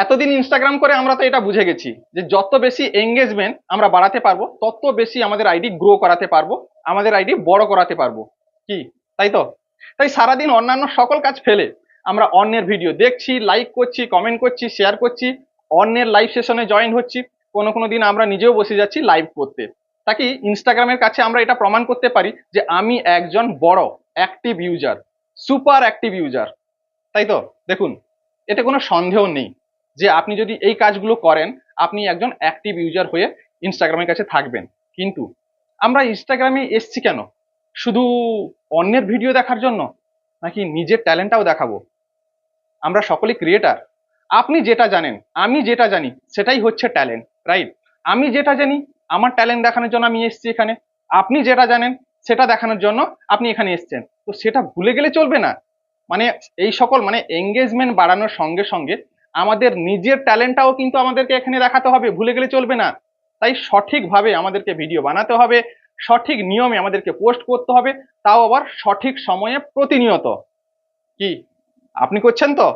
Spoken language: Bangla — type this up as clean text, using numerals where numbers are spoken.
এতদিন ইনস্টাগ্রাম করে আমরা তো এটা বুঝে গেছি যে যত বেশি এঙ্গেজমেন্ট আমরা বাড়াতে পারবো তত বেশি আমাদের আইডি গ্রো করাতে পারবো, আমাদের আইডি বড় করাতে পারবো। কি, তাই তো? তাই সারাদিন অন্যান্য সকল কাজ ফেলে আমরা অন্যের ভিডিও দেখছি, লাইক করছি, কমেন্ট করছি, শেয়ার করছি, অন্যের লাইভ সেশনে জয়েন হচ্ছি, কোনো কোনো দিন আমরা নিজেও বসে যাচ্ছি লাইভ করতে, তাকি ইনস্টাগ্রামের কাছে আমরা এটা প্রমাণ করতে পারি যে আমি একজন বড় active user, super active user. তাই তো? দেখুন, এতে কোনো সন্দেহ নেই যে আপনি যদি এই কাজগুলো করেন আপনি একজন অ্যাক্টিভ ইউজার হয়ে ইনস্টাগ্রামের কাছে থাকবেন। কিন্তু আমরা ইনস্টাগ্রামে এসছি কেন? শুধু অন্যের ভিডিও দেখার জন্য, নাকি নিজের ট্যালেন্টটাও দেখাবো? আমরা সকলে ক্রিয়েটার। আপনি যেটা জানেন, আমি যেটা জানি, সেটাই হচ্ছে ট্যালেন্ট, রাইট? আমি যেটা জানি, আমার ট্যালেন্ট দেখানোর জন্য আমি এসেছি এখানে। আপনি যেটা জানেন সেটা দেখানোর জন্য আপনি এখানে এসেছেন, তো সেটা ভুলে গেলে চলবে না। মানে এই সকল মানে এঙ্গেজমেন্ট বাড়ানোর সঙ্গে সঙ্গে আমাদের নিজের ট্যালেন্টটাও কিন্তু আমাদেরকে এখানে দেখাতে হবে, ভুলে গেলে চলবে না। তাই সঠিকভাবে আমাদেরকে ভিডিও বানাতে হবে, সঠিক নিয়মে আমাদেরকে পোস্ট করতে হবে, তাও আবার সঠিক সময়ে প্রতিনিয়ত। কি, আপনি করছেন তো?